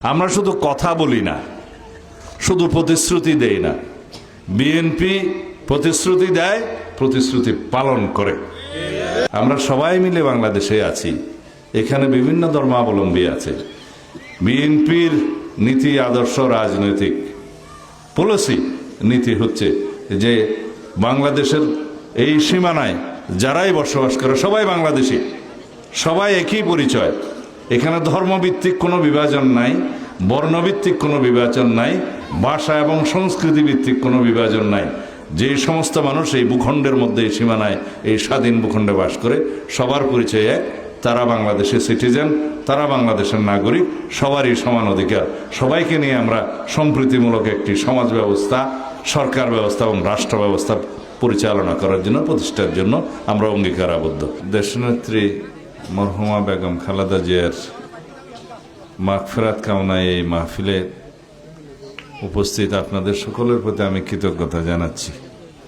আমরা শুধু কথা বলি না, শুধু প্রতিশ্রুতি দেই না। বিএনপি প্রতিশ্রুতি দেয়, প্রতিশ্রুতি পালন করে। আমরা সবাই মিলে বাংলাদেশে আছি, এখানে বিভিন্ন ধর্মাবলম্বী আছে। বিএনপির নীতি আদর্শ রাজনৈতিক পলিসি নীতি হচ্ছে যে বাংলাদেশের এই সীমানায় যারাই বসবাস করে সবাই বাংলাদেশী, সবাই একই পরিচয়। এখানে ধর্মভিত্তিক কোনো বিভাজন নাই, বর্ণভিত্তিক কোনো বিভাজন নাই, ভাষা এবং সংস্কৃতি ভিত্তিক কোনো বিভাজন নাই। যে সমস্ত মানুষ এই ভূখণ্ডের মধ্যে এই সীমানায় এই স্বাধীন ভূখণ্ডে বাস করে সবার পরিচয় এক, তারা বাংলাদেশের সিটিজেন, তারা বাংলাদেশের নাগরিক, সবারই সমান অধিকার। সবাইকে নিয়ে আমরা সম্প্রীতিমূলক একটি সমাজ ব্যবস্থা, সরকার ব্যবস্থা এবং রাষ্ট্র ব্যবস্থা পরিচালনা করার জন্য, প্রতিষ্ঠার জন্য আমরা অঙ্গীকারাবদ্ধ। দেশনেত্রী মরহুমা বেগম খালেদা জিয়ার মাগফিরাত কামনায় এই মাহফিলে উপস্থিত আপনাদের সকলের প্রতি আমি কৃতজ্ঞতা জানাচ্ছি।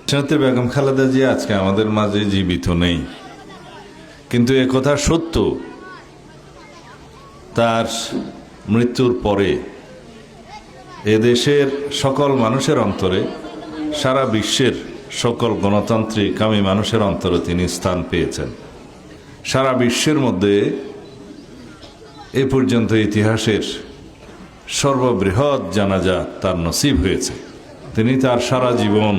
দেশনেত্রী বেগম খালেদা জিয়া আজকে আমাদের মাঝে জীবিত নেই, কিন্তু একথা সত্য, তার মৃত্যুর পরে এদেশের সকল মানুষের অন্তরে, সারা বিশ্বের সকল গণতান্ত্রিক কামী মানুষের অন্তরে তিনি স্থান পেয়েছেন। সারা বিশ্বের মধ্যে এ পর্যন্ত ইতিহাসের সর্ববৃহৎ জানাজা তার নসিব হয়েছে। তিনি তার সারা জীবন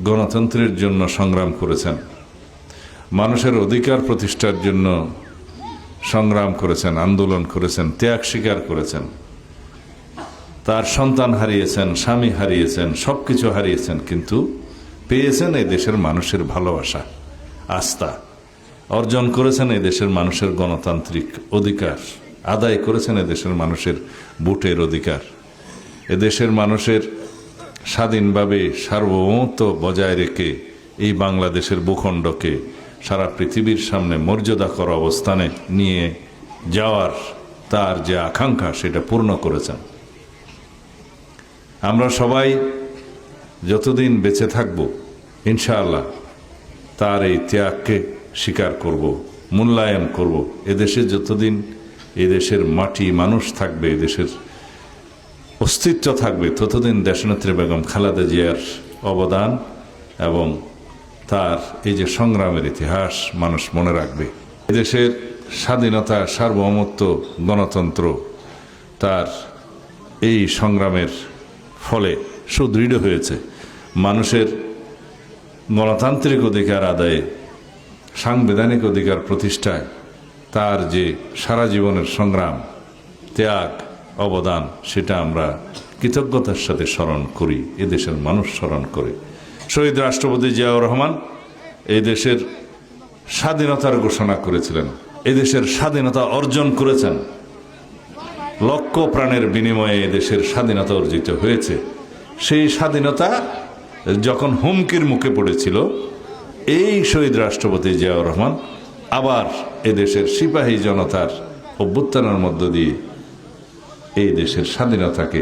গণতন্ত্রের জন্য সংগ্রাম করেছেন, মানুষের অধিকার প্রতিষ্ঠার জন্য সংগ্রাম করেছেন, আন্দোলন করেছেন, ত্যাগ স্বীকার করেছেন। তার সন্তান হারিয়েছেন, স্বামী হারিয়েছেন, সবকিছু হারিয়েছেন, কিন্তু পেয়েছেন এই দেশের মানুষের ভালোবাসা, আস্থা। অর্জন করেছেন এই দেশের মানুষের গণতান্ত্রিক অধিকার, আদায় করেছেন এদেশের মানুষের ভোটের অধিকার। এদেশের মানুষের স্বাধীনভাবে সার্বভৌমত্ব বজায় রেখে এই বাংলাদেশের ভূখণ্ডকে সারা পৃথিবীর সামনে মর্যাদাকর অবস্থানে নিয়ে যাওয়ার তার যে আকাঙ্ক্ষা, সেটা পূর্ণ করেছেন। আমরা সবাই যতদিন বেঁচে থাকব ইনশাআল্লাহ তার এই ত্যাগকে স্বীকার করব, মূল্যায়ন করব। এদেশে যতদিন এদেশের মাটি, মানুষ থাকবে, এদেশের অস্তিত্ব থাকবে, ততদিন দেশনেত্রী বেগম খালেদা জিয়ার অবদান এবং তার এই যে সংগ্রামের ইতিহাস মানুষ মনে রাখবে। এদেশের স্বাধীনতা, সার্বভৌমত্ব, গণতন্ত্র তার এই সংগ্রামের ফলে সুদৃঢ় হয়েছে। মানুষের গণতান্ত্রিক অধিকার আদায়ে, সাংবিধানিক অধিকার প্রতিষ্ঠায় তার যে সারা জীবনের সংগ্রাম, ত্যাগ, অবদান, সেটা আমরা কৃতজ্ঞতার সাথে স্মরণ করি, এদেশের মানুষ স্মরণ করে। শহীদ রাষ্ট্রপতি জিয়াউর রহমান এই দেশের স্বাধীনতার ঘোষণা করেছিলেন, এদেশের স্বাধীনতা অর্জন করেছেন। লক্ষ প্রাণের বিনিময়ে এদেশের স্বাধীনতা অর্জিত হয়েছে। সেই স্বাধীনতা যখন হুমকির মুখে পড়েছিল, এই শহীদ রাষ্ট্রপতি জিয়াউর রহমান আবার এদেশের সিপাহী জনতার অভ্যুত্থানের মধ্য দিয়ে এই দেশের স্বাধীনতাকে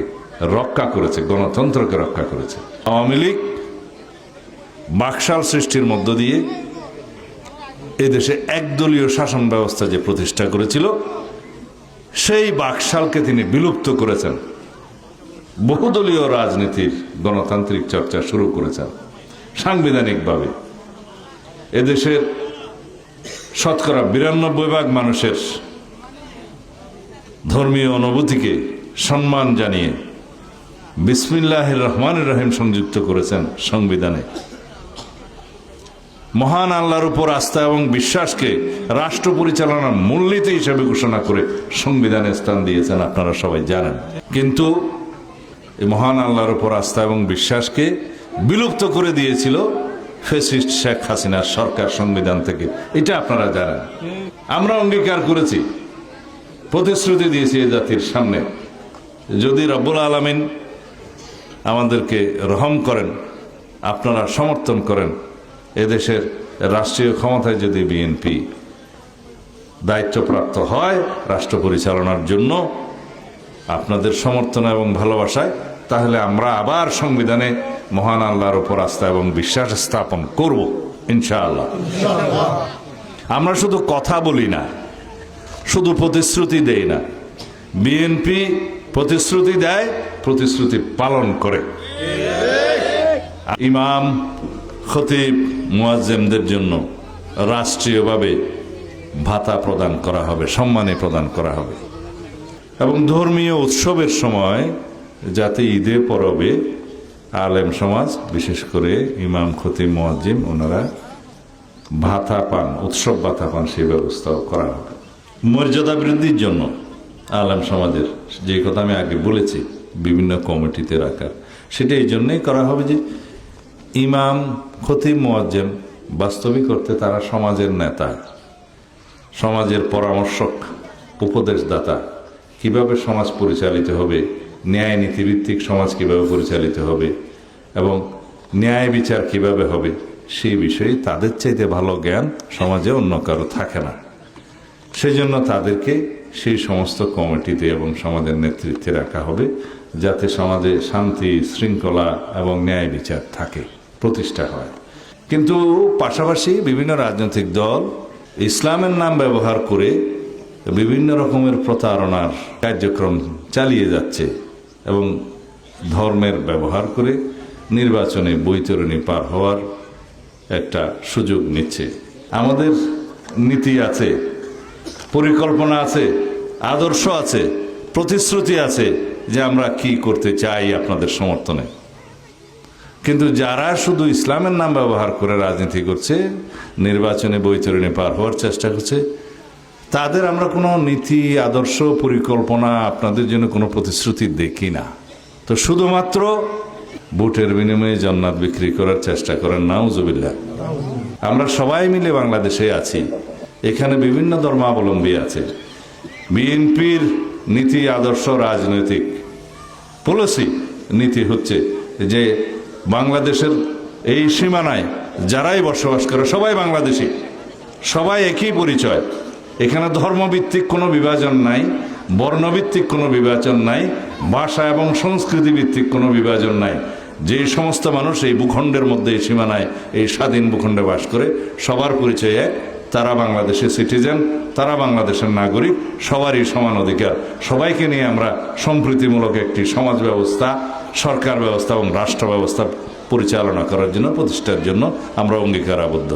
রক্ষা করেছে, গণতন্ত্রকে রক্ষা করেছে। আওয়ামী লীগ বাকশাল সৃষ্টির মধ্য দিয়ে এদেশে একদলীয় শাসন ব্যবস্থা যে প্রতিষ্ঠা করেছিল, সেই বাকশালকে তিনি বিলুপ্ত করেছেন। বহুদলীয় রাজনীতির গণতান্ত্রিক চর্চা শুরু করেছেন সাংবিধানিকভাবে। এদেশের শতকরা 92% মানুষের ধর্মীয় অনুভূতিকে সম্মান জানিয়ে বিসমিল্লাহির রহমানির রহিম সংযুক্ত করেছেন সংবিধানে। মহান আল্লাহর উপর আস্থা এবং বিশ্বাসকে রাষ্ট্র পরিচালনার মূলনীতি হিসেবে ঘোষণা করে সংবিধানে স্থান দিয়েছেন, আপনারা সবাই জানেন। কিন্তু এই মহান আল্লাহর উপর আস্থা এবং বিশ্বাসকে বিলুপ্ত করে দিয়েছিল ফ্যাসিস্ট শেখ হাসিনার সরকার সংবিধান থেকে, এটা আপনারা জানেন। আমরা অঙ্গীকার করেছি, প্রতিশ্রুতি দিয়েছি এই জাতির সামনে, যদি রব্বুল আলামিন আমাদেরকে রহম করেন, আপনারা সমর্থন করেন, এদেশের রাষ্ট্রীয় ক্ষমতায় যদি বিএনপি দায়িত্বপ্রাপ্ত হয় রাষ্ট্র পরিচালনার জন্য আপনাদের সমর্থন এবং ভালোবাসায়, তাহলে আমরা আবার সংবিধানে মহান আল্লাহর উপর আস্থা এবং বিশ্বাস স্থাপন করব ইনশাআল্লাহ। আমরা শুধু কথা বলি না, শুধু প্রতিশ্রুতি দেই না। বিএনপি প্রতিশ্রুতি দেয়, প্রতিশ্রুতি পালন করে। ইমাম, খতিব, মুয়াজ্জিমদের জন্য রাষ্ট্রীয়ভাবে ভাতা প্রদান করা হবে, সম্মানে প্রদান করা হবে। এবং ধর্মীয় উৎসবের সময় যাতে ঈদে পরবে আলেম সমাজ, বিশেষ করে ইমাম, খতিব, মুয়াজ্জিম, ওনারা ভাতা পান, উৎসব ভাতা পান, সেই ব্যবস্থাও করা হবে। মর্যাদা বৃদ্ধির জন্য আলেম সমাজের, যে কথা আমি আগে বলেছি, বিভিন্ন কমিটিতে রাখা, সেটা এই জন্যই করা হবে যে ইমাম, খতিব, মুয়াজ্জিম বাস্তবিক অর্থে তারা সমাজের নেতা, সমাজের পরামর্শক, উপদেশদাতা। কিভাবে সমাজ পরিচালিত হবে, ন্যায় নীতিভিত্তিক সমাজ কিভাবে পরিচালিত হবে এবং ন্যায় বিচার কিভাবে হবে, সেই বিষয়ে তাদের চাইতে ভালো জ্ঞান সমাজে অন্য কারো থাকে না। সেই জন্য তাদেরকে সেই সমস্ত কমিটিতে এবং সমাজের নেতৃত্বে রাখা হবে, যাতে সমাজে শান্তি, শৃঙ্খলা এবং ন্যায় বিচার থাকে, প্রতিষ্ঠা হয়। কিন্তু পাশাপাশি বিভিন্ন রাজনৈতিক দল ইসলামের নাম ব্যবহার করে বিভিন্ন রকমের প্রতারণার কার্যক্রম চালিয়ে যাচ্ছে এবং ধর্মের ব্যবহার করে নির্বাচনে বৈতরণী পার হওয়ার একটা সুযোগ নিচ্ছে। আমাদের নীতি আছে, পরিকল্পনা আছে, আদর্শ আছে, প্রতিশ্রুতি আছে যে আমরা কি করতে চাই আপনাদের সমর্থনে। কিন্তু যারা শুধু ইসলামের নাম ব্যবহার করে রাজনীতি করছে, নির্বাচনে বৈতরণী পার হওয়ার চেষ্টা করছে, তাদের আমরা কোনো নীতি, আদর্শ, পরিকল্পনা, আপনাদের জন্য কোনো প্রতিশ্রুতি দেখি না। তো শুধুমাত্র ভোটের বিনিময়ে জান্নাত বিক্রি করার চেষ্টা করেন, নাউজুবিল্লাহ। আমরা সবাই মিলে বাংলাদেশে আছি, এখানে বিভিন্ন ধর্মাবলম্বী আছে। বিএনপির নীতি, আদর্শ, রাজনৈতিক পলিসি, নীতি হচ্ছে যে বাংলাদেশের এই সীমানায় যারাই বসবাস করে সবাই বাংলাদেশি, সবাই একই পরিচয়। এখানে ধর্মভিত্তিক কোনো বিভাজন নাই, বর্ণভিত্তিক কোনো বিভাজন নাই, ভাষা এবং সংস্কৃতি ভিত্তিক কোনো বিভাজন নাই। যে সমস্ত মানুষ এই ভূখণ্ডের মধ্যে, এই সীমানায়, এই স্বাধীন ভূখণ্ডে বাস করে, সবার পরিচয় এক, তারা বাংলাদেশের সিটিজেন, তারা বাংলাদেশের নাগরিক, সবারই সমান অধিকার। সবাইকে নিয়ে আমরা সম্প্রীতিমূলক একটি সমাজ ব্যবস্থা, সরকার ব্যবস্থা এবং রাষ্ট্র ব্যবস্থা পরিচালনা করার জন্য, প্রতিষ্ঠার জন্য আমরা অঙ্গীকারাবদ্ধ।